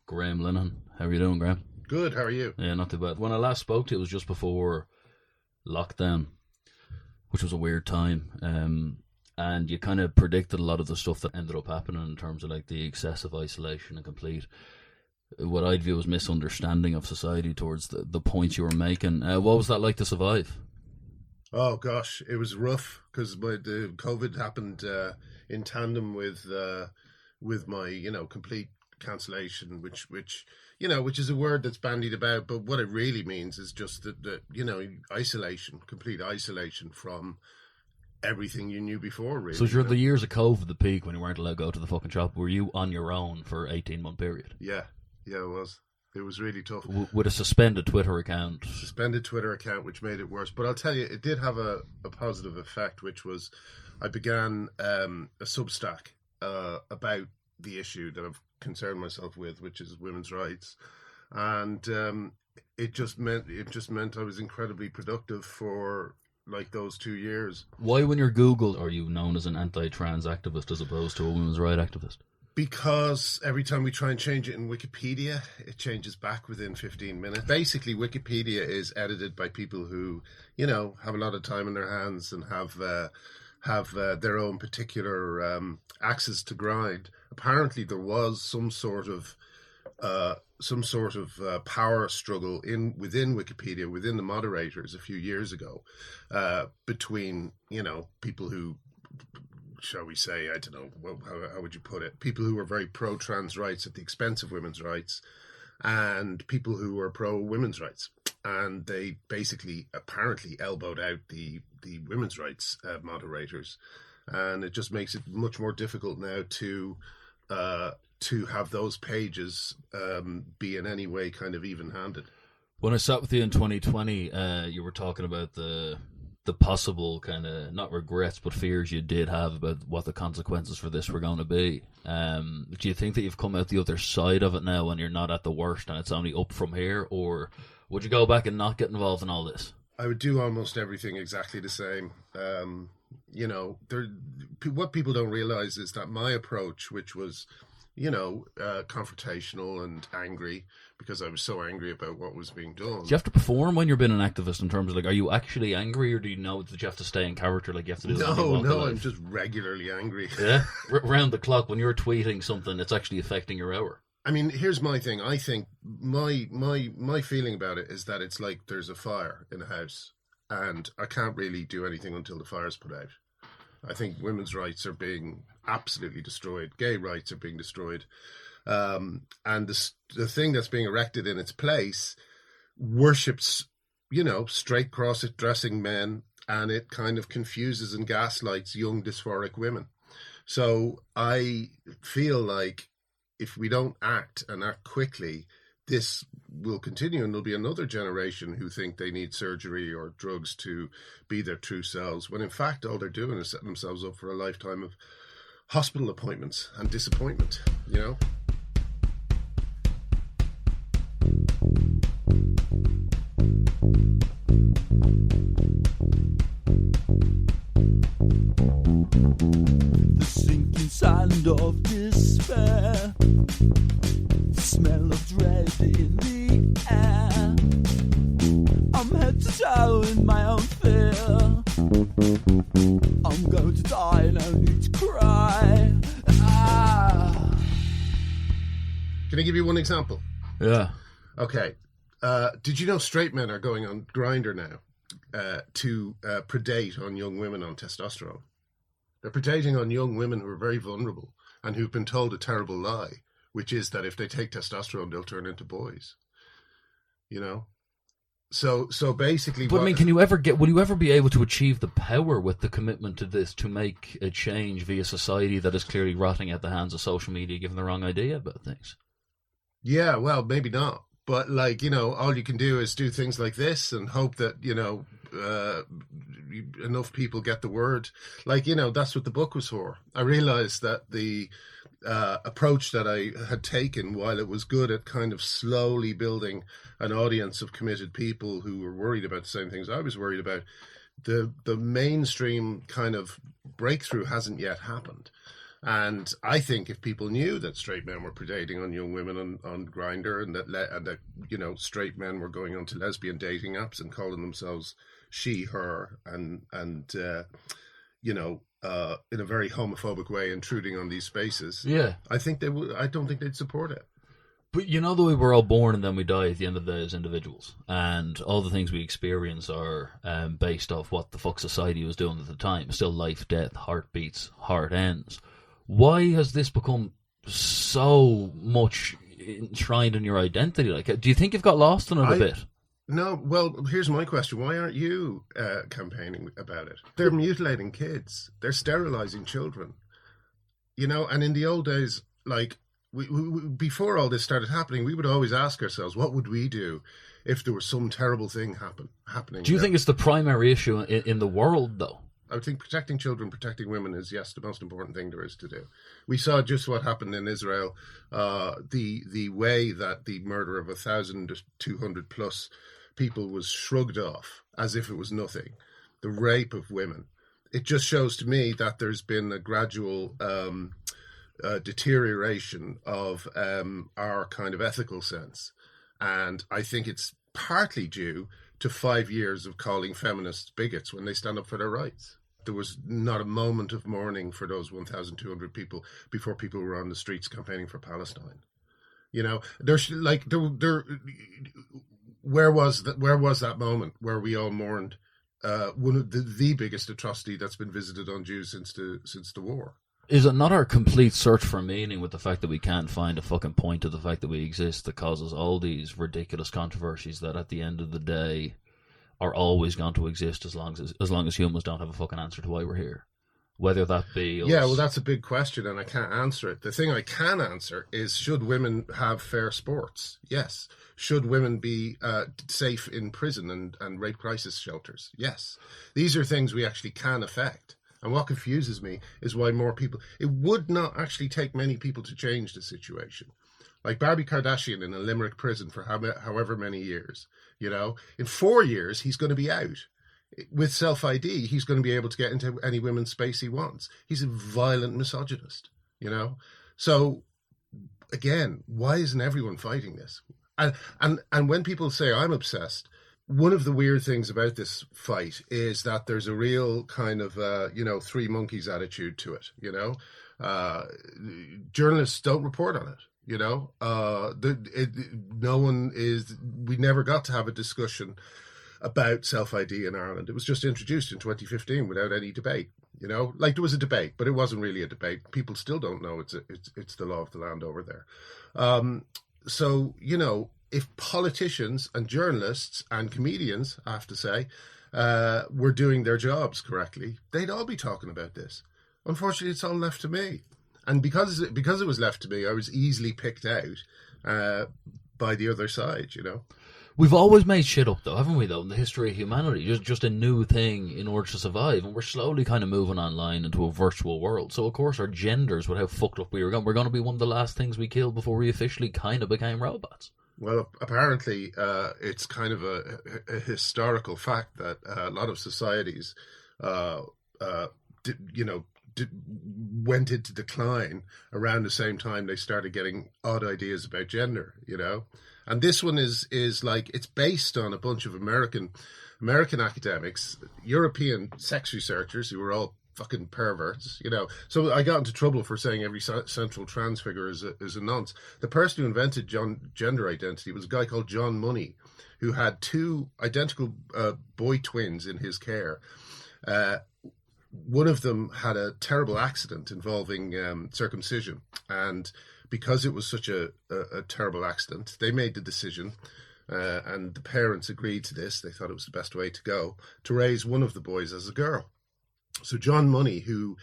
Graham Linehan. How are you doing, Graham? Good, how are you? Yeah, not too bad. When I last spoke to you, it was just before lockdown, which was a weird time. And you kind of predicted a lot of the stuff that ended up happening in terms of like the excessive isolation and complete, what I'd view as misunderstanding of society towards the points you were making. What was that like to survive? Oh gosh, it was rough because the COVID happened in tandem with my complete cancellation, which is a word that's bandied about, but what it really means is just that isolation, complete isolation from everything you knew before. Really. So during the years of COVID, the peak when you weren't allowed to go to the fucking shop, were you on your own for 18-month period? Yeah, it was. It was really tough. With a suspended Twitter account. Which made it worse. But I'll tell you, it did have a positive effect, which was I began a Substack about the issue that I've concerned myself with, which is women's rights. And it just meant I was incredibly productive for like those 2 years. Why, when you're Googled, are you known as an anti-trans activist as opposed to a women's rights activist? Because every time we try and change it in Wikipedia, it changes back within 15 minutes. Basically, Wikipedia is edited by people who, have a lot of time in their hands and have their own particular axes to grind. Apparently, there was some sort of power struggle within Wikipedia, within the moderators a few years ago, between people who, shall we say, I don't know, how would you put it? People who were very pro-trans rights at the expense of women's rights, and people who were pro-women's rights. And they basically, apparently, elbowed out the women's rights moderators. And it just makes it much more difficult now to have those pages be in any way kind of even-handed. When I sat with you in 2020, you were talking about the possible kind of, not regrets, but fears you did have about what the consequences for this were going to be. Do you think that you've come out the other side of it now and you're not at the worst and it's only up from here? Or would you go back and not get involved in all this? I would do almost everything exactly the same. What people don't realize is that my approach, which was confrontational and angry, because I was so angry about what was being done. Do you have to perform when you're being an activist in terms of, like, are you actually angry, or do you know that you have to stay in character, like you have to do? No, I'm just regularly angry. Yeah? Round the clock, when you're tweeting something, it's actually affecting your hour. I mean, here's my thing. I think my feeling about it is that it's like there's a fire in a house, and I can't really do anything until the fire's put out. I think women's rights are being absolutely destroyed. Gay rights are being destroyed. And the thing that's being erected in its place worships, straight cross-dressing men, and it kind of confuses and gaslights young dysphoric women. So I feel like if we don't act and act quickly, this will continue, and there'll be another generation who think they need surgery or drugs to be their true selves, when in fact all they're doing is setting themselves up for a lifetime of hospital appointments and disappointment, The sinking sand of despair, the smell of dread in the air. I'm head to toe in my own fear. I'm going to die, no need to cry. Can I give you one example? Yeah. Okay. Did you know straight men are going on Grindr now to predate on young women on testosterone? They're predating on young women who are very vulnerable and who've been told a terrible lie, which is that if they take testosterone, they'll turn into boys. So basically, but I mean, will you ever be able to achieve the power with the commitment to this to make a change via society that is clearly rotting at the hands of social media, given the wrong idea about things? Yeah, well, maybe not. But all you can do is do things like this and hope that, enough people get the word. That's what the book was for. I realized that the approach that I had taken, while it was good at kind of slowly building an audience of committed people who were worried about the same things I was worried about, the mainstream kind of breakthrough hasn't yet happened. And I think if people knew that straight men were predating on young women on Grindr, and that straight men were going onto lesbian dating apps and calling themselves she, her, and in a very homophobic way, intruding on these spaces, Yeah. I think they would. I don't think they'd support it. But you know the way we're all born and then we die at the end of the day as individuals, and all the things we experience are based off what the fuck society was doing at the time. Still life, death, heartbeats, heart ends. Why has this become so much enshrined in your identity? Like, do you think you've got lost in it a bit? No, well, here's my question. Why aren't you campaigning about it? They're mutilating kids. They're sterilizing children. And in the old days, like, we before all this started happening, we would always ask ourselves, what would we do if there was some terrible thing happening? Do you think it's the primary issue in the world, though? I would think protecting children, protecting women is, yes, the most important thing there is to do. We saw just what happened in Israel, the way that the murder of 1,200 plus people was shrugged off as if it was nothing. The rape of women. It just shows to me that there's been a gradual deterioration of our kind of ethical sense. And I think it's partly due to 5 years of calling feminists bigots when they stand up for their rights. There was not a moment of mourning for those 1,200 people before people were on the streets campaigning for Palestine. Where was that moment where we all mourned one of the biggest atrocity that's been visited on Jews since the war? Is it not our complete search for meaning with the fact that we can't find a fucking point to the fact that we exist that causes all these ridiculous controversies that at the end of the day are always going to exist as long as humans don't have a fucking answer to why we're here? Whether that be us. Yeah, well, that's a big question and I can't answer it. The thing I can answer is, should women have fair sports? Yes. Should women be safe in prison and rape crisis shelters? Yes. These are things we actually can affect. And what confuses me is why more people... It would not actually take many people to change the situation. Like Barbie Kardashian in a Limerick prison for however many years. In 4 years, he's going to be out. With self-ID, he's going to be able to get into any women's space he wants. He's a violent misogynist, So, again, why isn't everyone fighting this? And when people say I'm obsessed... One of the weird things about this fight is that there's a real kind of, three monkeys attitude to it, Journalists don't report on it, we never got to have a discussion about self-ID in Ireland. It was just introduced in 2015 without any debate, Like there was a debate, but it wasn't really a debate. People still don't know it's the law of the land over there. If politicians and journalists and comedians, I have to say, were doing their jobs correctly, they'd all be talking about this. Unfortunately, it's all left to me. And because it was left to me, I was easily picked out by the other side, We've always made shit up, though, haven't we, though, in the history of humanity? Just a new thing in order to survive. And we're slowly kind of moving online into a virtual world. So, of course, our genders, with how fucked up we were going, we're going to be one of the last things we killed before we officially kind of became robots. Well, apparently, it's kind of a historical fact that a lot of societies, went into decline around the same time they started getting odd ideas about gender, And this one is like, it's based on a bunch of American academics, European sex researchers who were all fucking perverts, So I got into trouble for saying every central trans figure is a nonce. The person who invented gender identity was a guy called John Money, who had two identical boy twins in his care. One of them had a terrible accident involving circumcision, and because it was such a terrible accident, they made the decision, and the parents agreed to this. They thought it was the best way to go, to raise one of the boys as a girl. So John Money, who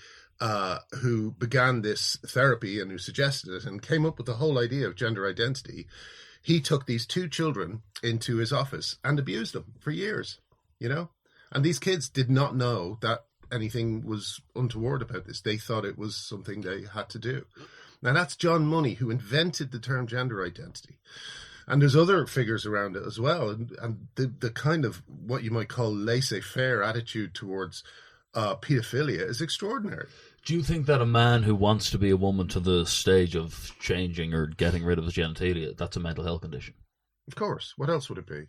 began this therapy and who suggested it and came up with the whole idea of gender identity, he took these two children into his office and abused them for years, And these kids did not know that anything was untoward about this. They thought it was something they had to do. Now, that's John Money, who invented the term gender identity. And there's other figures around it as well. And the kind of what you might call laissez-faire attitude towards paedophilia is extraordinary. Do you think that a man who wants to be a woman to the stage of changing or getting rid of his genitalia, that's a mental health condition? Of course. What else would it be?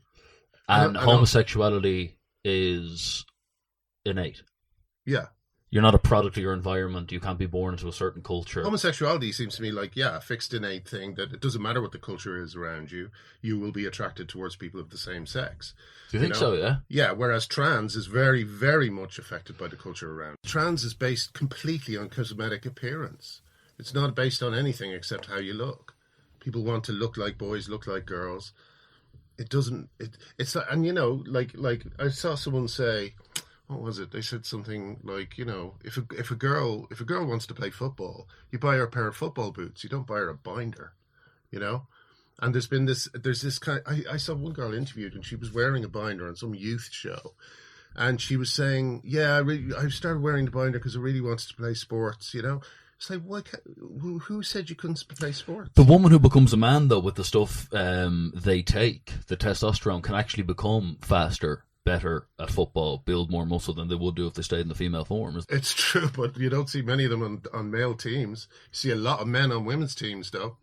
And homosexuality is innate. Yeah. You're not a product of your environment. You can't be born into a certain culture. Homosexuality seems to me like, a fixed innate thing that it doesn't matter what the culture is around you, you will be attracted towards people of the same sex. Do you think so, yeah? Yeah, whereas trans is very, very much affected by the culture around. Trans is based completely on cosmetic appearance. It's not based on anything except how you look. People want to look like boys, look like girls. It doesn't, it's like, and like I saw someone say, what was it? They said something like, if a girl wants to play football, you buy her a pair of football boots. You don't buy her a binder, And there's this kind. I saw one girl interviewed, and she was wearing a binder on some youth show, and she was saying, "Yeah, I started wearing the binder because I really wanted to play sports." It's like, who said you couldn't play sports? The woman who becomes a man, though, with the stuff they take, the testosterone, can actually become faster, better at football, build more muscle than they would do if they stayed in the female form. It's true, but you don't see many of them on male teams. You see a lot of men on women's teams, though.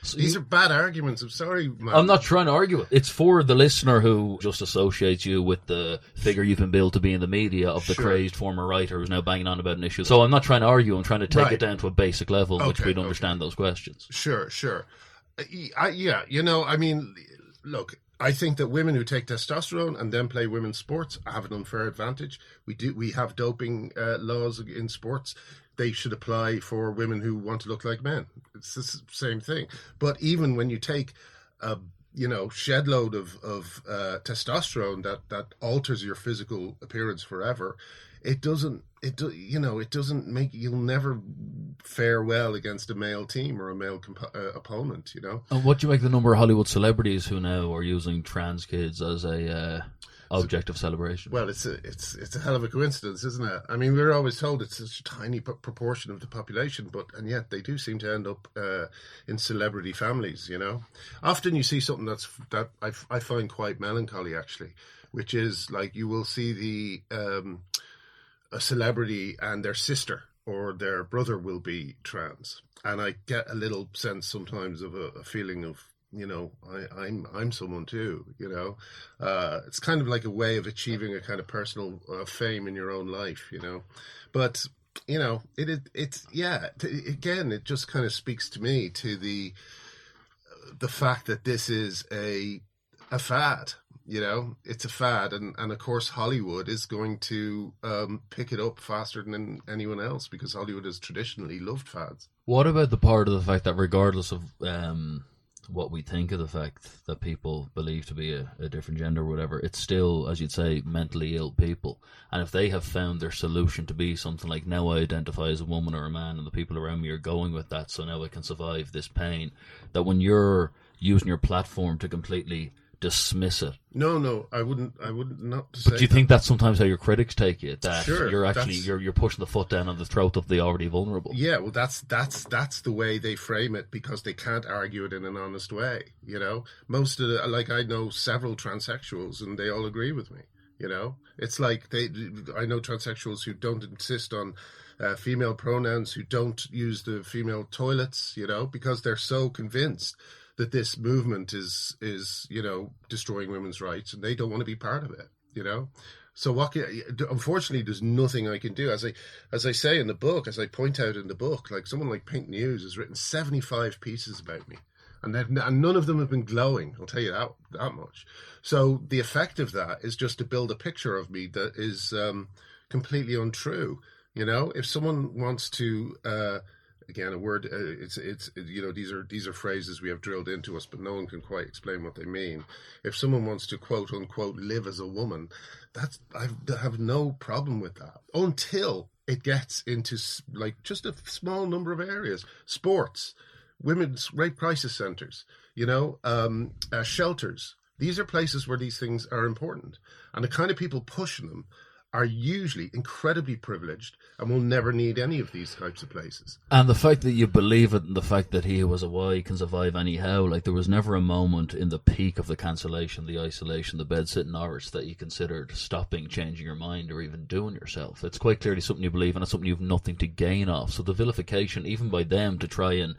So these are bad arguments. I'm sorry, man. I'm not trying to argue it. It's for the listener who just associates you with the figure you've been billed to be in the media of the crazed former writer who's now banging on about an issue. So I'm not trying to argue. I'm trying to take it down to a basic level in which we'd understand those questions. Sure. Look, I think that women who take testosterone and then play women's sports have an unfair advantage. We have doping laws in sports. They should apply for women who want to look like men. It's the same thing. But even when you take a shed load of testosterone that alters your physical appearance forever, it doesn't make, you'll never fare well against a male team or a male opponent. And what do you make the number of Hollywood celebrities who now are using trans kids as a object of celebration? Well, it's a hell of a coincidence, isn't it? I mean, we're always told it's such a tiny proportion of the population, and yet they do seem to end up in celebrity families. Often you see something that I find quite melancholy, actually, which is like you will see a celebrity and their sister or their brother will be trans, and I get a little sense sometimes of a feeling of, I'm someone too. It's kind of like a way of achieving a kind of personal fame in your own life. But it just kind of speaks to me to the fact that this is a fad. It's a fad, and of course Hollywood is going to pick it up faster than anyone else because Hollywood has traditionally loved fads. What about the part of the fact that regardless of what we think of the fact that people believe to be a different gender or whatever, it's still, as you'd say, mentally ill people. And if they have found their solution to be something like, now I identify as a woman or a man and the people around me are going with that, so now I can survive this pain, that when you're using your platform to completely dismiss it. No, I wouldn't not say. But do you think that's sometimes how your critics take it? That sure, you're actually you're pushing the foot down on the throat of the already vulnerable. Yeah, well, that's the way they frame it because they can't argue it in an honest way. Most of I know several transsexuals and they all agree with me. It's like I know transsexuals who don't insist on female pronouns, who don't use the female toilets. Because they're so convinced that this movement is destroying women's rights, and they don't want to be part of it. So unfortunately, there's nothing I can do. As I say in the book, as I point out in the book, like someone like Pink News has written 75 pieces about me, and none of them have been glowing. I'll tell you that much. So the effect of that is just to build a picture of me that is completely untrue. If someone wants to. Again, a word. These are phrases we have drilled into us, but no one can quite explain what they mean. If someone wants to quote unquote live as a woman, I have no problem with that until it gets into like just a small number of areas: sports, women's rape crisis centers, shelters. These are places where these things are important, and the kind of people pushing them are usually incredibly privileged and will never need any of these types of places. And the fact that you believe it and the fact that he who was a Y can survive anyhow, like there was never a moment in the peak of the cancellation, the isolation, the bed-sitting Irish that you considered stopping, changing your mind or even doing yourself. It's quite clearly something you believe and it's something you've nothing to gain off. So the vilification, even by them to try and...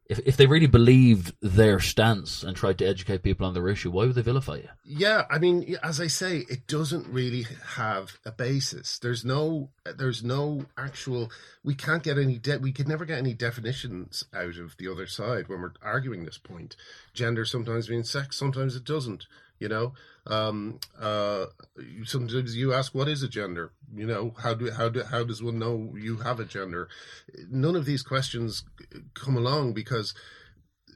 If they really believed their stance and tried to educate people on their issue, why would they vilify you? Yeah, I mean, as I say, it doesn't really have a basis. There's no actual. We can't get any. We could never get any definitions out of the other side when we're arguing this point. Gender sometimes means sex, sometimes it doesn't. You know, sometimes you ask, what is a gender? You know, how does one know you have a gender? None of these questions come along because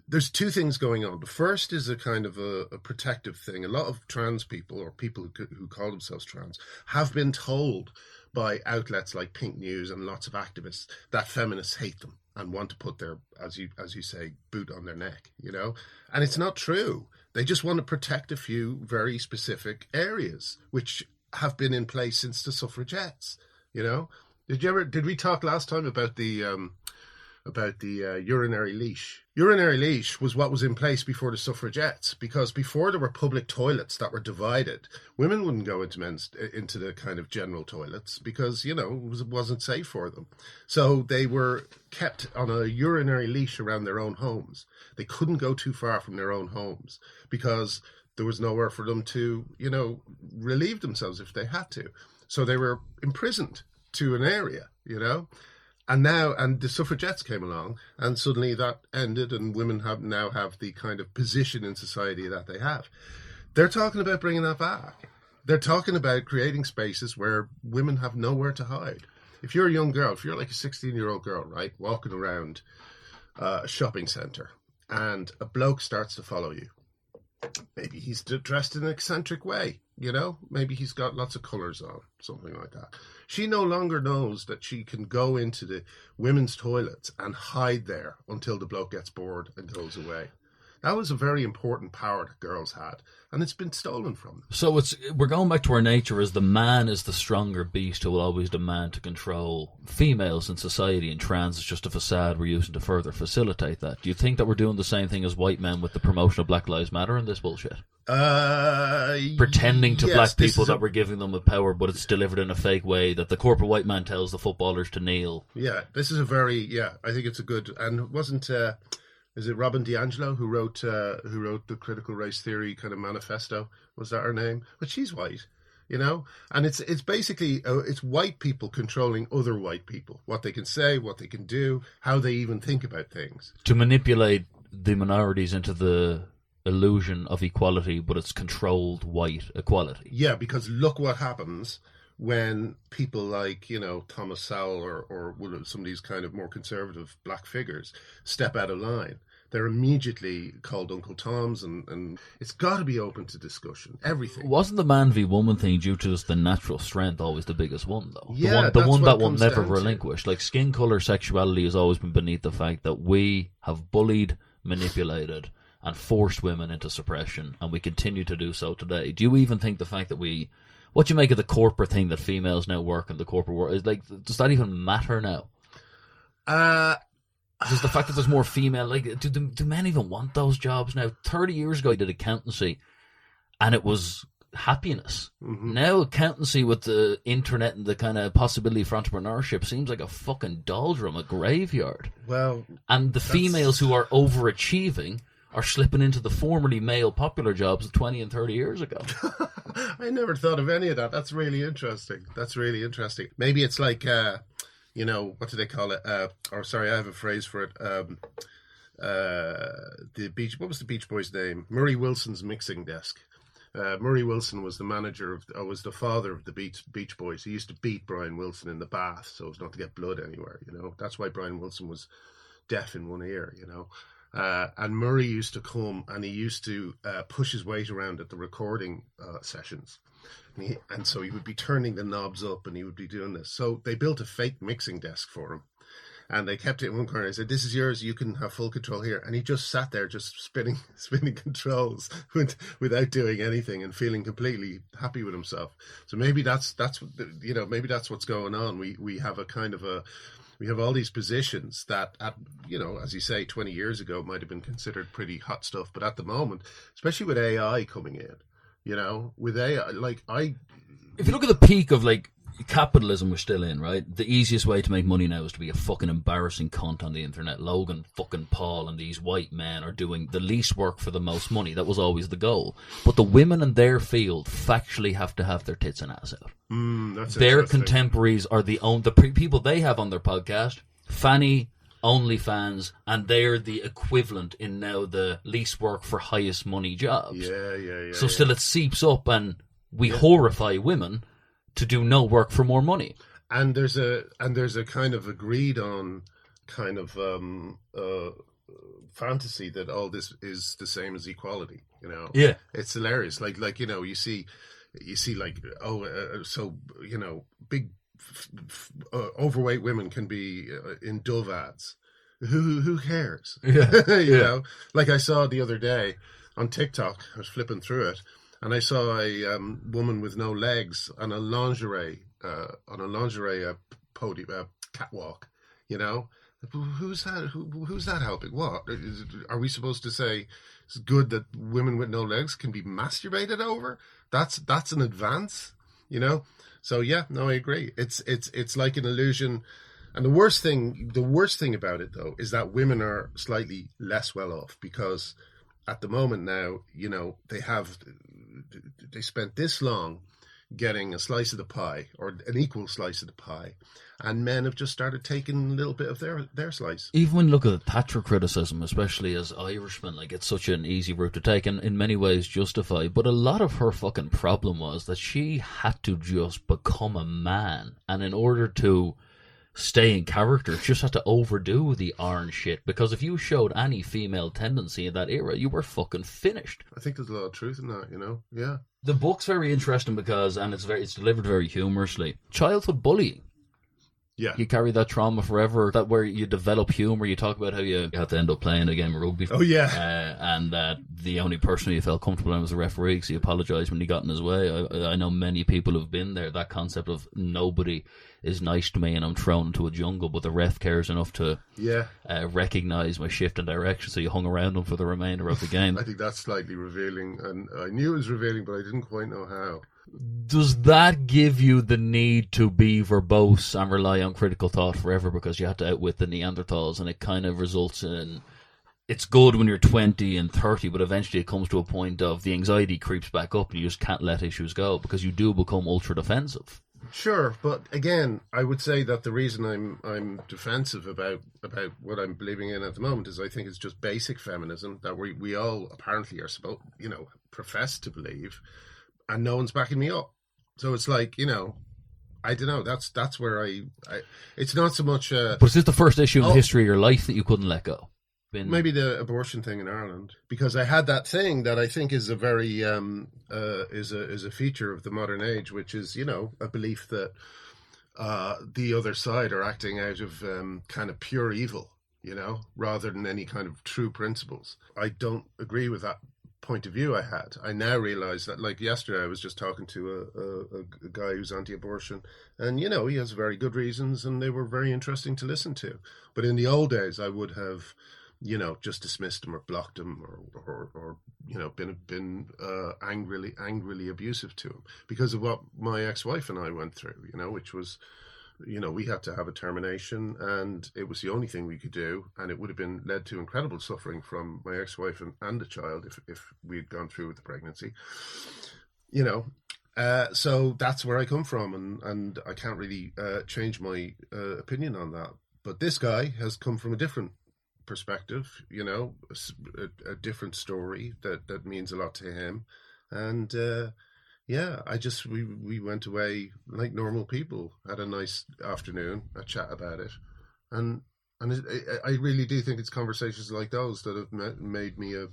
there's two things going on. The first is a kind of a protective thing. A lot of trans people or people who call themselves trans have been told by outlets like Pink News and lots of activists that feminists hate them and want to put their, as you say, boot on their neck, you know? And it's not true. They just want to protect a few very specific areas, which have been in place since the suffragettes, you know? Did we talk last time about the urinary leash? Urinary leash was what was in place before the suffragettes, because before there were public toilets that were divided, women wouldn't go into the kind of general toilets because, you know, it wasn't safe for them. So they were kept on a urinary leash around their own homes. They couldn't go too far from their own homes because there was nowhere for them to, you know, relieve themselves if they had to. So they were imprisoned to an area, you know. And the suffragettes came along, and suddenly that ended, and women now have the kind of position in society that they have. They're talking about bringing that back. They're talking about creating spaces where women have nowhere to hide. If you're a young girl, if you're like a 16-year-old girl, right, walking around a shopping centre, and a bloke starts to follow you, maybe he's dressed in an eccentric way, you know? Maybe he's got lots of colours on, something like that. She no longer knows that she can go into the women's toilets and hide there until the bloke gets bored and goes away. That was a very important power that girls had, and it's been stolen from them. So we're going back to our nature as the man is the stronger beast who will always demand to control females in society, and trans is just a facade we're using to further facilitate that. Do you think that we're doing the same thing as white men with the promotion of Black Lives Matter and this bullshit? Pretending to black people that we're giving them a power, but it's delivered in a fake way that the corporate white man tells the footballers to kneel. Yeah, this is I think it's a good, and it wasn't... is it Robin DiAngelo who wrote the critical race theory kind of manifesto? Was that her name? But she's white, you know, and it's basically it's white people controlling other white people, what they can say, what they can do, how they even think about things, to manipulate the minorities into the illusion of equality, but it's controlled white equality. Yeah, because look what happens when people like, you know, Thomas Sowell or some of these kind of more conservative black figures step out of line. They're immediately called Uncle Toms, and it's got to be open to discussion. Everything. Wasn't the man v woman thing due to just the natural strength always the biggest one, though? Yeah, the one that will never relinquish. Like, skin colour, sexuality has always been beneath the fact that we have bullied, manipulated, and forced women into suppression, and we continue to do so today. Do you even think the fact that what do you make of the corporate thing that females now work in the corporate world? Is like, does that even matter now? Does the fact that there's more female, like, do men even want those jobs now? 30 years ago, I did accountancy, and it was happiness. Mm-hmm. Now, accountancy with the internet and the kind of possibility for entrepreneurship seems like a fucking doldrum, a graveyard. Well, and the females who are overachieving are slipping into the formerly male popular jobs of 20 and 30 years ago. I never thought of any of that. That's really interesting. Maybe it's like, you know, what do they call it? I have a phrase for it. What was the Beach Boys' name? Murray Wilson's mixing desk. Murray Wilson was the manager was the father of the Beach Boys. He used to beat Brian Wilson in the bath so as not to get blood anywhere, you know. That's why Brian Wilson was deaf in one ear, you know. And Murray used to come and he used to push his weight around at the recording sessions. And so he would be turning the knobs up and he would be doing this. So they built a fake mixing desk for him. And they kept it in one corner. I said, "This is yours. You can have full control here." And he just sat there, just spinning controls without doing anything and feeling completely happy with himself. So maybe that's maybe that's what's going on. We have a kind of we have all these positions that, as you say, 20 years ago might have been considered pretty hot stuff, but at the moment, especially with AI coming in, with AI, if you look at the peak of capitalism we're still in, right? The easiest way to make money now is to be a fucking embarrassing cunt on the internet. Logan fucking Paul and these white men are doing the least work for the most money. That was always the goal. But the women in their field factually have to have their tits and ass out. That's their contemporaries are the people they have on their podcast. Fanny, OnlyFans, and they're the equivalent in now the least work for highest money jobs. Yeah. So still it seeps up and we horrify women to do no work for more money. And there's a kind of agreed on kind of fantasy that all this is the same as equality. Yeah, it's hilarious. You see big overweight women can be in Dove ads. Who cares? Yeah. Like I saw the other day on TikTok. I was flipping through it. And I saw a woman with no legs on a lingerie podium, catwalk. Who's that? Who's that helping? What are we supposed to say? It's good that women with no legs can be masturbated over. That's an advance. So yeah, no, I agree. It's like an illusion. And the worst thing about it though is that women are slightly less well off because at the moment now, they spent this long getting a slice of the pie or an equal slice of the pie, and men have just started taking a little bit of their slice. Even when you look at Thatcher criticism, especially as Irishmen, it's such an easy route to take and in many ways justify, but a lot of her fucking problem was that she had to just become a man, and in order to stay in character, just had to overdo the iron shit, because if you showed any female tendency in that era, you were fucking finished. I think there's a lot of truth in that, yeah. The book's very interesting because, and it's delivered very humorously, childhood bullying. Yeah. You carry that trauma forever, that where you develop humour. You talk about how you had to end up playing a game of rugby. Oh, yeah. And that the only person you felt comfortable in was the referee, because he apologised when he got in his way. I know many people have been there, that concept of nobody is nice to me and I'm thrown into a jungle, but the ref cares enough to recognise my shift in direction, so you hung around him for the remainder of the game. I think that's slightly revealing, and I knew it was revealing, but I didn't quite know how. Does that give you the need to be verbose and rely on critical thought forever because you had to outwit the Neanderthals, and it kind of results in, it's good when you're 20 and 30, but eventually it comes to a point of the anxiety creeps back up and you just can't let issues go because you do become ultra defensive. Sure, but again, I would say that the reason I'm defensive about what I'm believing in at the moment is I think it's just basic feminism that we all apparently are supposed, profess to believe, and no one's backing me up. So it's like, I don't know. That's where I it's not so much. But is this the first issue in history of your life that you couldn't let go? Maybe the abortion thing in Ireland, because I had that thing that I think is a very is a feature of the modern age, which is a belief that the other side are acting out of kind of pure evil, rather than any kind of true principles. I don't agree with that point of view I had. I now realize that, like yesterday, I was just talking to a guy who's anti-abortion, and he has very good reasons, and they were very interesting to listen to. But in the old days, I would have just dismissed him or blocked him or been angrily abusive to him because of what my ex-wife and I went through, which was, we had to have a termination, and it was the only thing we could do, and it would have been led to incredible suffering from my ex-wife and the child if we had gone through with the pregnancy, so that's where I come from, and I can't really change my opinion on that. But this guy has come from a different perspective, a different story that means a lot to him, and we went away like normal people, had a nice afternoon, a chat about it, and I really do think it's conversations like those that have made me a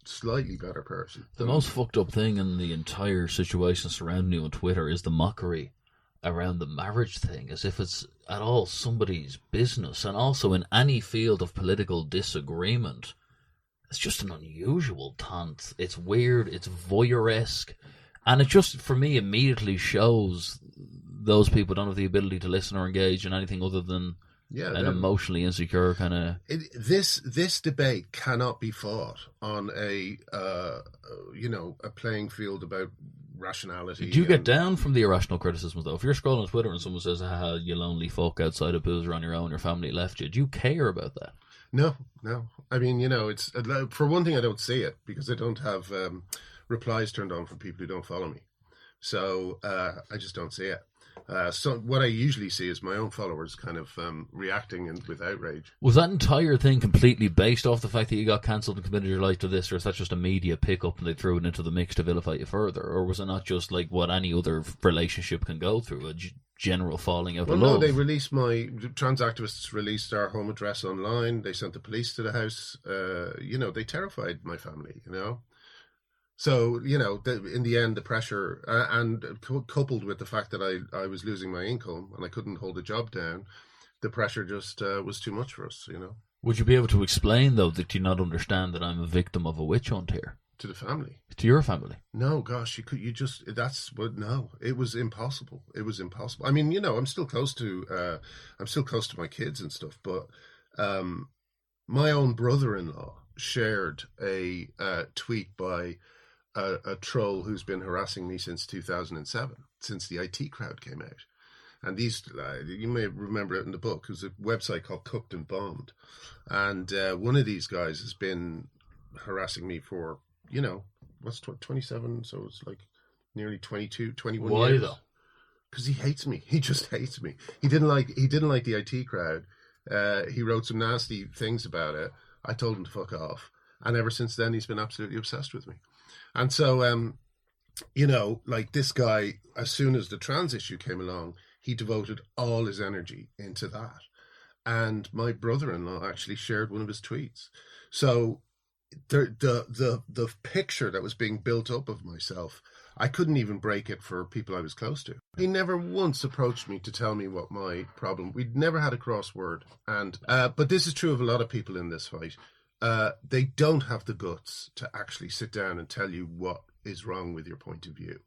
slightly better person. The most fucked up thing in the entire situation surrounding you on Twitter is the mockery around the marriage thing as if it's at all somebody's business. And also in any field of political disagreement, it's just an unusual taunt. It's weird, it's voyeuresque, and it just, for me, immediately shows those people don't have the ability to listen or engage in anything other than an emotionally insecure kind of... This debate cannot be fought on a playing field about rationality. Do you get down from the irrational criticisms, though? If you're scrolling Twitter and someone says, you lonely fuck outside a boozer on your own, your family left you, do you care about that? No. I mean, it's for one thing, I don't see it because I don't have replies turned on from people who don't follow me. So I just don't see it. So what I usually see is my own followers kind of reacting with outrage. Was that entire thing completely based off the fact that you got cancelled and committed your life to this, or is that just a media pickup and they threw it into the mix to vilify you further? Or was it not just like what any other relationship can go through, a general falling out of love? No, they released trans activists released our home address online. They sent the police to the house. They terrified my family, So, in the end, the pressure, and coupled with the fact that I was losing my income and I couldn't hold a job down, the pressure just was too much for us, Would you be able to explain, though, that you not understand that I'm a victim of a witch hunt here? To the family? To your family? No, gosh, no, it was impossible. It was impossible. I mean, I'm still close to my kids and stuff, but my own brother-in-law shared a tweet by a troll who's been harassing me since 2007, since the IT crowd came out. And these, you may remember it in the book, it was a website called Cooked and Bombed. And one of these guys has been harassing me for, what's 27? So it's like nearly 22, 21 Why, years. though? Because he hates me. He just hates me. He didn't like the IT crowd. He wrote some nasty things about it. I told him to fuck off. And ever since then, he's been absolutely obsessed with me. And so, like this guy, as soon as the trans issue came along, he devoted all his energy into that. And my brother-in-law actually shared one of his tweets. So the picture that was being built up of myself, I couldn't even break it for people I was close to. He never once approached me to tell me what my problem. We'd never had a crossword. And but this is true of a lot of people in this fight. They don't have the guts to actually sit down and tell you what is wrong with your point of view.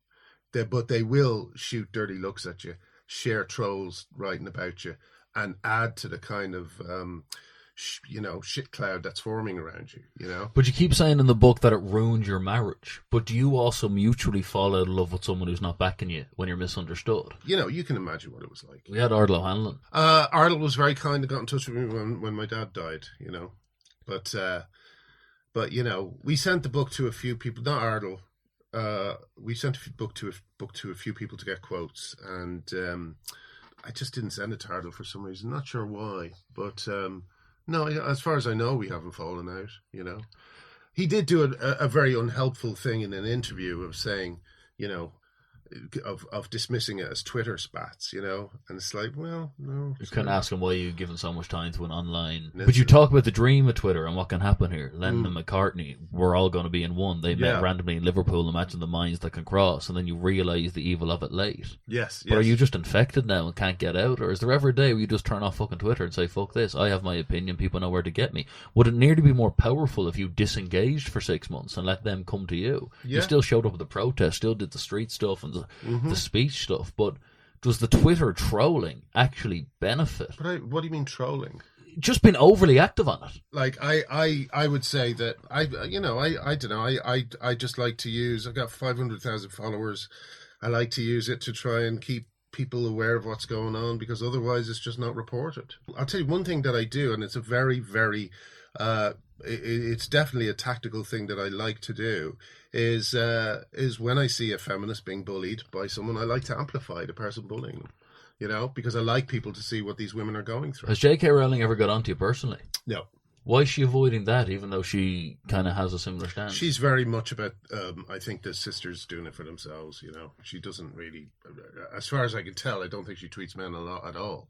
But they will shoot dirty looks at you, share trolls writing about you, and add to the kind of, shit cloud that's forming around you, But you keep saying in the book that it ruined your marriage. But do you also mutually fall out of love with someone who's not backing you when you're misunderstood? You can imagine what it was like. We had Ardal O'Hanlon. Ardal was very kind and got in touch with me when my dad died, But we sent the book to a few people, not Ardal. We sent the book to a few people to get quotes, and I just didn't send it to Ardal for some reason. Not sure why, but no, as far as I know, we haven't fallen out. He did do a very unhelpful thing in an interview of saying, of dismissing it as Twitter spats, and it's like, well, no. You couldn't ask him why you've given so much time to an online. That's but you it. talk about the dream of Twitter and what can happen here. Lennon and McCartney, we're all going to be in one. They met randomly in Liverpool. Imagine the minds that can cross, and then you realise the evil of it late. Yes. But are you just infected now and can't get out, or is there ever a day where you just turn off fucking Twitter and say, "Fuck this! I have my opinion. People know where to get me." Would it nearly be more powerful if you disengaged for 6 months and let them come to you? Yeah. You still showed up at the protest, still did the street stuff and the speech stuff, but does the Twitter trolling actually benefit? But what do you mean trolling? Just been overly active on it. Like I would say that I don't know. I just like to use. I've got 500,000 followers. I like to use it to try and keep people aware of what's going on, because otherwise it's just not reported. I'll tell you one thing that I do, and it's a very, very it's definitely a tactical thing that I like to do, is when I see a feminist being bullied by someone, I like to amplify the person bullying them, because I like people to see what these women are going through. Has J.K. Rowling ever got onto you personally? No. Why is she avoiding that, even though she kind of has a similar stance? She's very much about, I think the sisters doing it for themselves, She doesn't really, as far as I can tell, I don't think she tweets men a lot at all.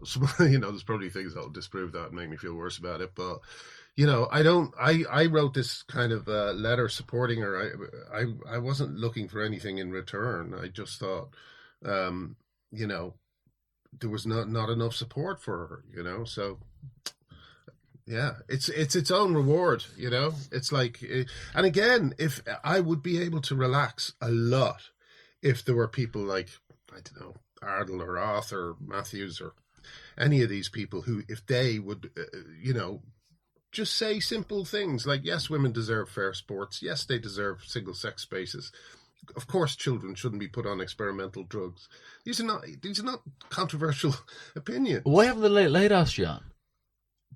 So, there's probably things that'll disprove that and make me feel worse about it. But, I wrote this kind of letter supporting her. I wasn't looking for anything in return. I just thought, You know, there was not enough support for her, you know. So yeah, it's its own reward, you know. It's like, and again, if I would be able to relax a lot if there were people like, I don't know, Ardle or Arthur or Matthews or any of these people who, if they would, you know, just say simple things like, yes, women deserve fair sports. Yes, they deserve single-sex spaces. Of course, children shouldn't be put on experimental drugs. These are not controversial opinions. Why haven't the late asked John?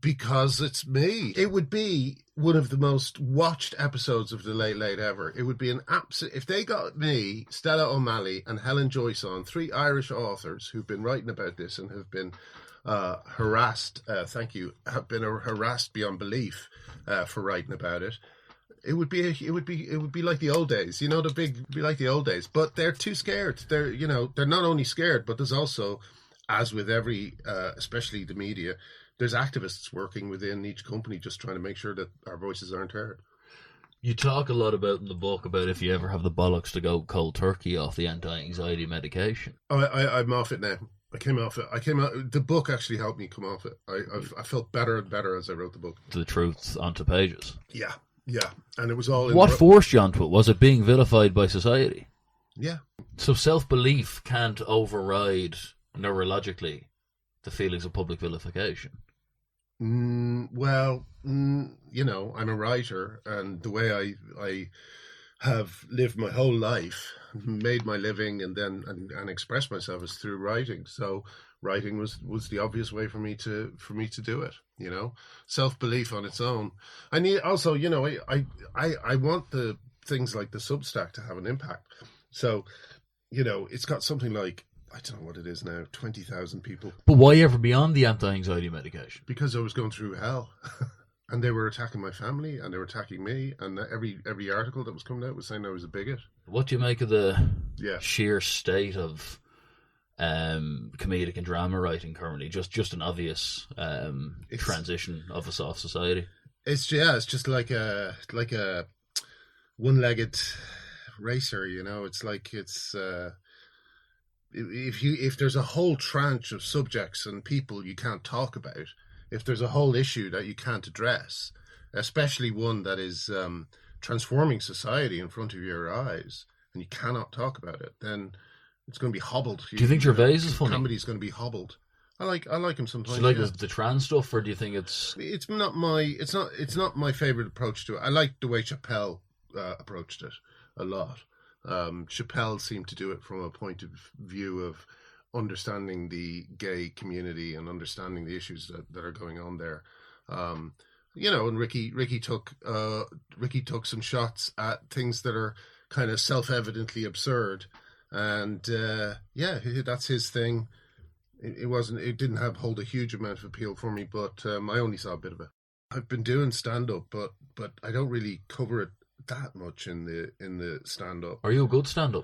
Because it's me. It would be one of the most watched episodes of The Late Late ever. It would be an absolute... If they got me, Stella O'Malley, and Helen Joyce on, 3 Irish authors who've been writing about this and have been harassed, have been harassed beyond belief for writing about it. It would be like the old days, you know, be like the old days. But they're too scared. They're not only scared, but there's also, as with every, especially the media, there's activists working within each company just trying to make sure that our voices aren't heard. You talk a lot about in the book about if you ever have the bollocks to go cold turkey off the anti-anxiety medication. I'm off it now. I came out. The book actually helped me come off it. I felt better and better as I wrote the book. The truth onto pages. Yeah, and it was all. What forced you onto it? Was it being vilified by society? Yeah. So self-belief can't override neurologically the feelings of public vilification. Well, you know, I'm a writer, and the way I have lived my whole life, made my living, and then and expressed myself is through writing. So writing was the obvious way for me to do it. You know, self-belief on its own. I need also, you know, I want the things like the Substack to have an impact. So, you know, it's got something like, I don't know what it is now, 20,000 people. But why ever beyond the anti-anxiety medication? Because I was going through hell. And they were attacking my family, and they were attacking me, and every article that was coming out was saying I was a bigot. What do you make of the sheer state of comedic and drama writing currently? Just an obvious transition of a soft society. It's just like a one-legged racer, you know. It's like if there's a whole tranche of subjects and people you can't talk about, if there's a whole issue that you can't address, especially one that is transforming society in front of your eyes, and you cannot talk about it, then it's going to be hobbled. Do you think Gervais is funny? Comedy's going to be hobbled. I like him sometimes. Do you like the trans stuff, or do you think it's not my favorite approach to it. I like the way Chappelle approached it a lot. Chappelle seemed to do it from a point of view of understanding the gay community and understanding the issues that are going on there. You know, and Ricky took some shots at things that are kind of self-evidently absurd, and that's his thing. It didn't hold a huge amount of appeal for me, but I only saw a bit of it. I've been doing stand-up, but I don't really cover it that much in the stand-up. Are you a good stand-up?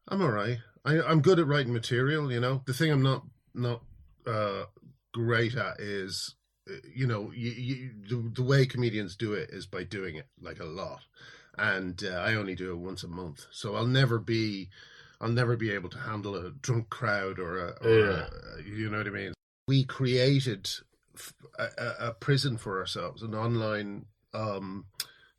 I'm all right. I'm good at writing material, you know. The thing I'm not great at is, you know, the way comedians do it is by doing it like a lot, and I only do it once a month, so I'll never be able to handle a drunk crowd or you know what I mean. We created a prison for ourselves, an online.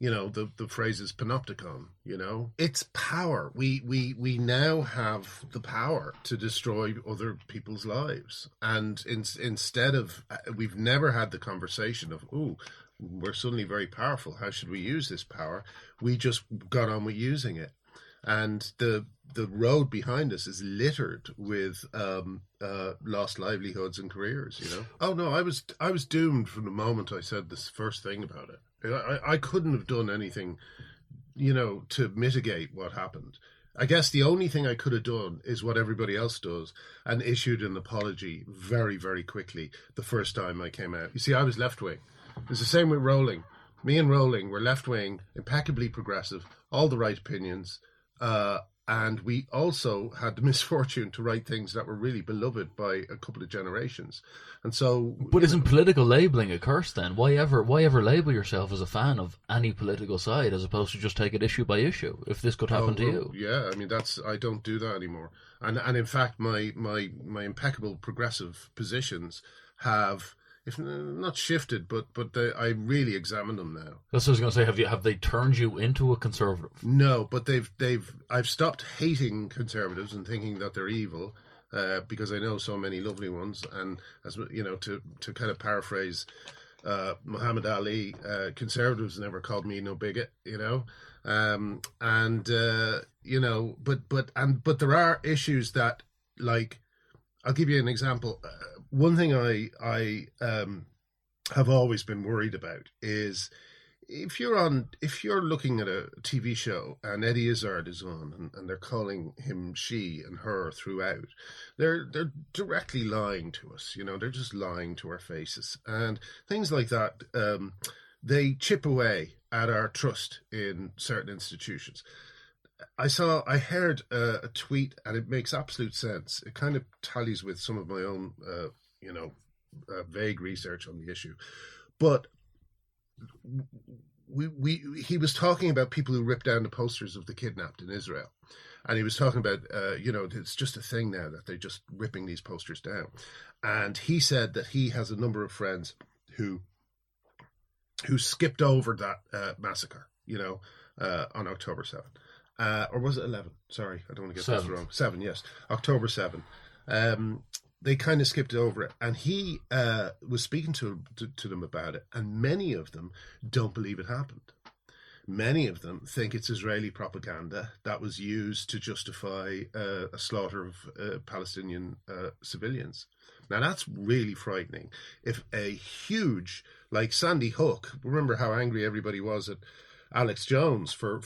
You know, the phrase is panopticon, you know. It's power. We now have the power to destroy other people's lives. And instead of, we've never had the conversation of, we're suddenly very powerful. How should we use this power? We just got on with using it. And the road behind us is littered with lost livelihoods and careers, you know. Oh no, I was doomed from the moment I said this first thing about it. I couldn't have done anything, you know, to mitigate what happened. I guess the only thing I could have done is what everybody else does, and issued an apology very, very quickly the first time I came out. You see, I was left-wing. It's the same with Rowling. Me and Rowling were left-wing, impeccably progressive, all the right opinions, And we also had the misfortune to write things that were really beloved by a couple of generations. And so, but isn't political labelling a curse then? Why ever label yourself as a fan of any political side as opposed to just take it issue by issue? If this could happen to you, yeah, I mean I don't do that anymore. And in fact, my impeccable progressive positions have, if not shifted, but I really examine them now. That's what I was going to say. Have they turned you into a conservative? No, but I've stopped hating conservatives and thinking that they're evil, because I know so many lovely ones. And as you know, to kind of paraphrase Muhammad Ali, conservatives never called me no bigot, you know. You know, but there are issues that, like, I'll give you an example. One thing I have always been worried about is if you're looking at a TV show and Eddie Izzard is on and they're calling him she and her throughout, they're directly lying to us. You know, they're just lying to our faces, and things like that. They chip away at our trust in certain institutions. I heard a tweet, and it makes absolute sense. It kind of tallies with some of my own, vague research on the issue. But he was talking about people who ripped down the posters of the kidnapped in Israel. And he was talking about, it's just a thing now that they're just ripping these posters down. And he said that he has a number of friends who skipped over that massacre, on October 7th. Or was it 11? Sorry, I don't want to get this wrong. 7, yes. October 7. They kind of skipped over it. And he was speaking to them about it. And many of them don't believe it happened. Many of them think it's Israeli propaganda that was used to justify a slaughter of Palestinian civilians. Now, that's really frightening. If a huge, like Sandy Hook, remember how angry everybody was at Alex Jones for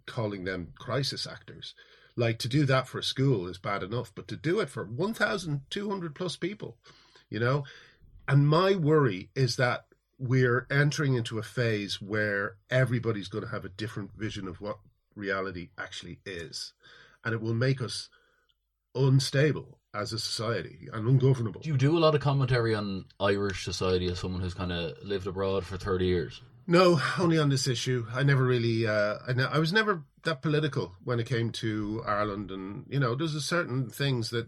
calling them crisis actors. Like, to do that for a school is bad enough, but to do it for 1,200 plus people, and my worry is that we're entering into a phase where everybody's going to have a different vision of what reality actually is, and it will make us unstable as a society and ungovernable. Do you do a lot of commentary on Irish society as someone who's kind of lived abroad for 30 years? No, only on this issue. I never really, I was never that political when it came to Ireland, and, there's a certain things that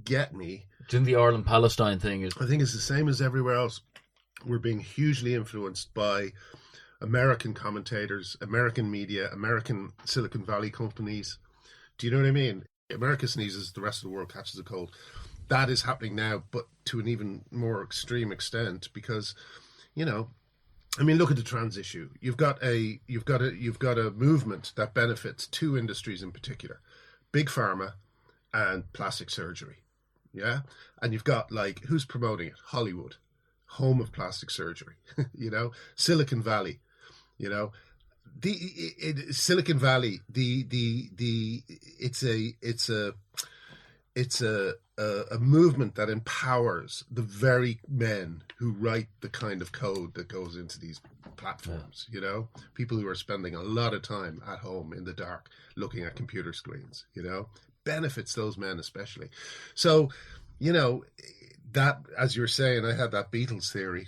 get me. Do you think the Ireland-Palestine thing is... I think it's the same as everywhere else. We're being hugely influenced by American commentators, American media, American Silicon Valley companies. Do you know what I mean? America sneezes, the rest of the world catches a cold. That is happening now, but to an even more extreme extent, because, look at the trans issue. You've got a movement that benefits two industries in particular: big pharma and plastic surgery. Yeah, and you've got, like, who's promoting it? Hollywood, home of plastic surgery. Silicon Valley. Silicon Valley. It's a movement that empowers the very men who write the kind of code that goes into these platforms. People who are spending a lot of time at home in the dark looking at computer screens. Benefits those men especially. So, that, as you're saying, I had that Beatles theory,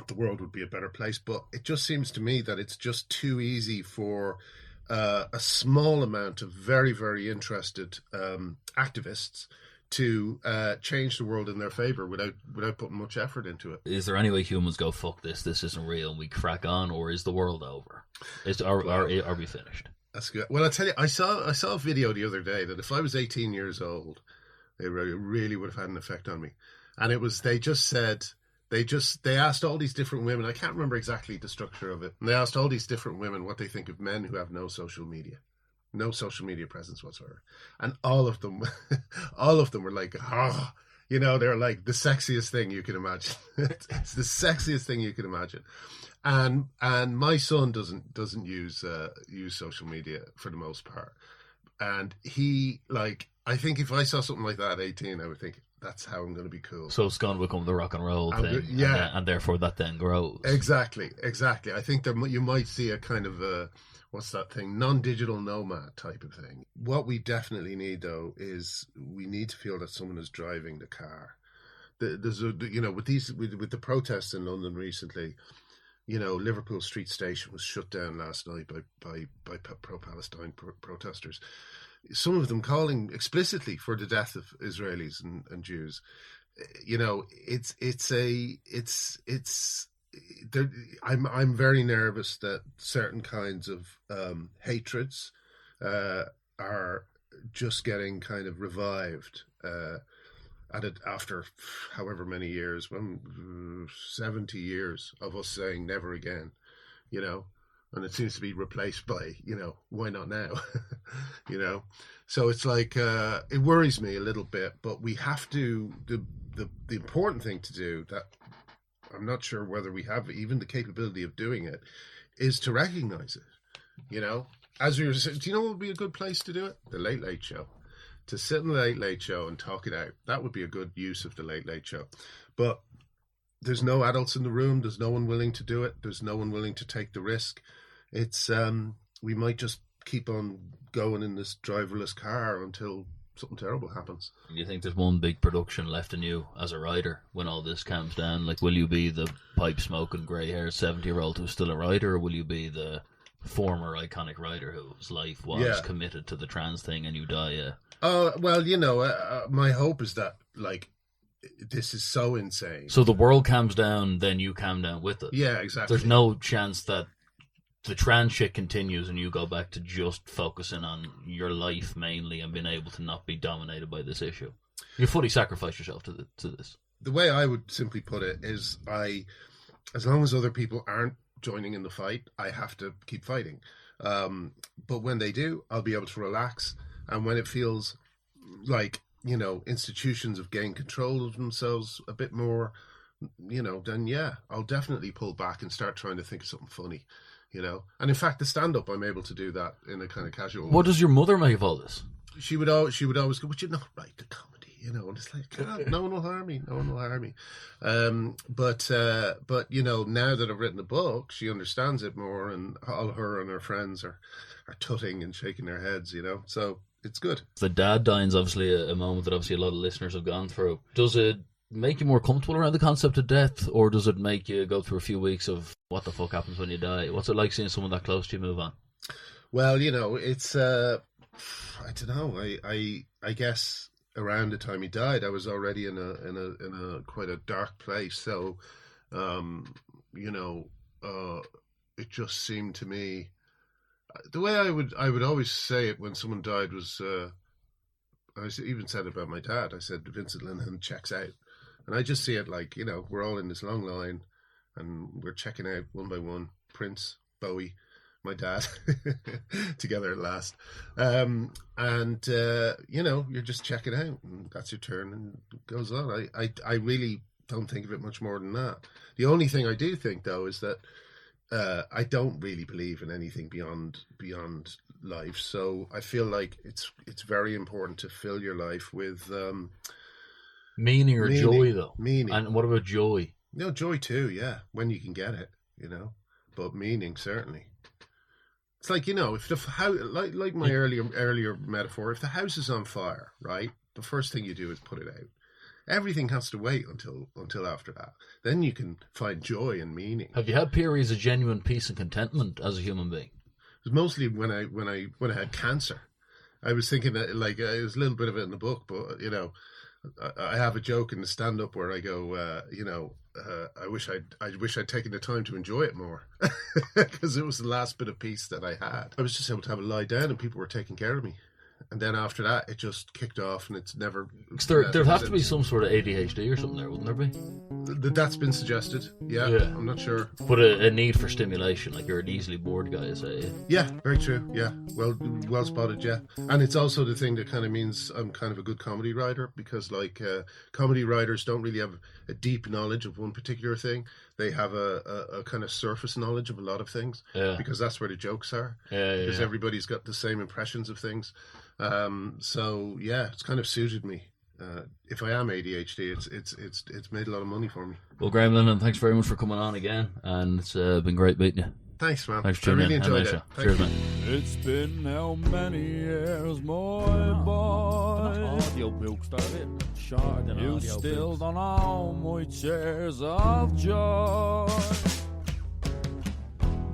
the world would be a better place, but it just seems to me that it's just too easy for a small amount of very, very interested activists to change the world in their favour without putting much effort into it. Is there any way humans go, fuck this isn't real, and we crack on, or is the world over? Are we finished? That's good. Well, I'll tell you, I saw a video the other day that if I was 18 years old, it really would have had an effect on me. And it was, they asked all these different women, I can't remember exactly the structure of it, and they asked all these different women what they think of men who have no social media presence whatsoever. And all of them were like, they're like the sexiest thing you can imagine. It's the sexiest thing you can imagine. And my son doesn't use social media for the most part. And he, like, I think if I saw something like that at 18, I would think, That's how I'm going to be cool. So it's going to become the rock and roll thing, and therefore that then grows. Exactly. I think you might see a kind of what's that thing? Non-digital nomad type of thing. What we definitely need, though, is we need to feel that someone is driving the car. There's with the protests in London recently. Liverpool Street Station was shut down last night by pro-Palestine protesters. Some of them calling explicitly for the death of Israelis and Jews. I'm very nervous that certain kinds of hatreds are just getting kind of revived after however many years, 70 years of us saying never again, and it seems to be replaced by, why not now? So it's like, it worries me a little bit, but we have to, the important thing to do that I'm not sure whether we have even the capability of doing it is to recognize it, as we were saying. Do you know what would be a good place to do it? The Late Late Show. To sit in the Late Late Show and talk it out. That would be a good use of the Late Late Show. But there's no adults in the room. There's no one willing to do it. There's no one willing to take the risk. It's we might just keep on going in this driverless car until something terrible happens. Do you think there's one big production left in you as a writer when all this calms down? Like, will you be the pipe-smoking, grey-haired 70-year-old who's still a writer, or will you be the former iconic writer whose life was committed to the trans thing and you die? My hope is that, this is so insane. So the world calms down, then you calm down with it. Yeah, exactly. There's no chance that the trans shit continues and you go back to just focusing on your life mainly and being able to not be dominated by this issue. You fully sacrifice yourself to this. The way I would simply put it is as long as other people aren't joining in the fight, I have to keep fighting. But when they do, I'll be able to relax. And when it feels like, institutions have gained control of themselves a bit more, then I'll definitely pull back and start trying to think of something funny, And in fact, the stand-up, I'm able to do that in a kind of casual way. What does your mother make of all this? She would always go, "Would you not write the comedy?" And it's like, God, no one will harm me. No one will harm me. But now that I've written a book, she understands it more, and all her and her friends are tutting and shaking their heads, So it's good. The dad dying is obviously a moment that obviously a lot of listeners have gone through. Does it make you more comfortable around the concept of death, or does it make you go through a few weeks of what the fuck happens when you die? What's it like seeing someone that close to you move on? Well, it's I don't know. I guess around the time he died, I was already in a quite a dark place. So, it just seemed to me, the way I would always say it when someone died was, I even said it about my dad. I said Vincent Linehan checks out, and I just see it like, we're all in this long line, and we're checking out one by one. Prince, Bowie, my dad, together at last. You're just checking out, and that's your turn, and it goes on. I really don't think of it much more than that. The only thing I do think, though, is that I don't really believe in anything beyond life. So I feel like it's very important to fill your life with meaning or joy, though. Meaning. And what about joy? No, joy too. Yeah, when you can get it, but meaning certainly. It's like, if the house, like my earlier metaphor, if the house is on fire, right, the first thing you do is put it out. Everything has to wait until after that. Then you can find joy and meaning. Have you had periods of genuine peace and contentment as a human being? It was mostly when I had cancer. I was thinking that, it was a little bit of it in the book, but I have a joke in the stand-up where I go, I wish I'd taken the time to enjoy it more, because it was the last bit of peace that I had. I was just able to have a lie down, and people were taking care of me. And then after that, it just kicked off, and it's never... There'd have to be some sort of ADHD or something there, wouldn't there be? That's been suggested, yeah. I'm not sure. But a need for stimulation, like you're an easily bored guy, I say. Yeah, very true, yeah. Well spotted, yeah. And it's also the thing that kind of means I'm kind of a good comedy writer, because, comedy writers don't really have a deep knowledge of one particular thing. They have a kind of surface knowledge of a lot of things, because that's where the jokes are. Because everybody's got the same impressions of things. So yeah, it's kind of suited me. if I am ADHD, it's made a lot of money for me. Well, Graham Linehan, thanks very much for coming on again, and it's been great meeting you. Thanks, man. Thanks for I tuning really in. enjoyed it. Cheers, man. It's been how many years, my boy? Audiobook started shorter than You audio still books. don't know my tears of joy.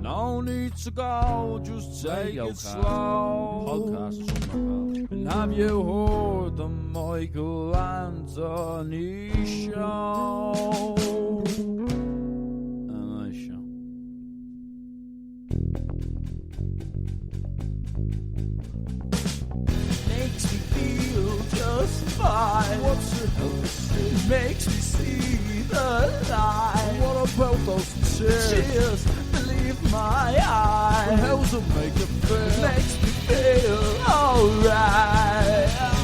No need to go, just take Radio it cast. slow. Podcast or something like that. And have you heard the Michael Anthony show? A nice show. Makes me feel just fine. What's it help to see? Makes me see the light. What about those tears? Tears leave my And eyes. how's it make you feel? Makes me feel alright.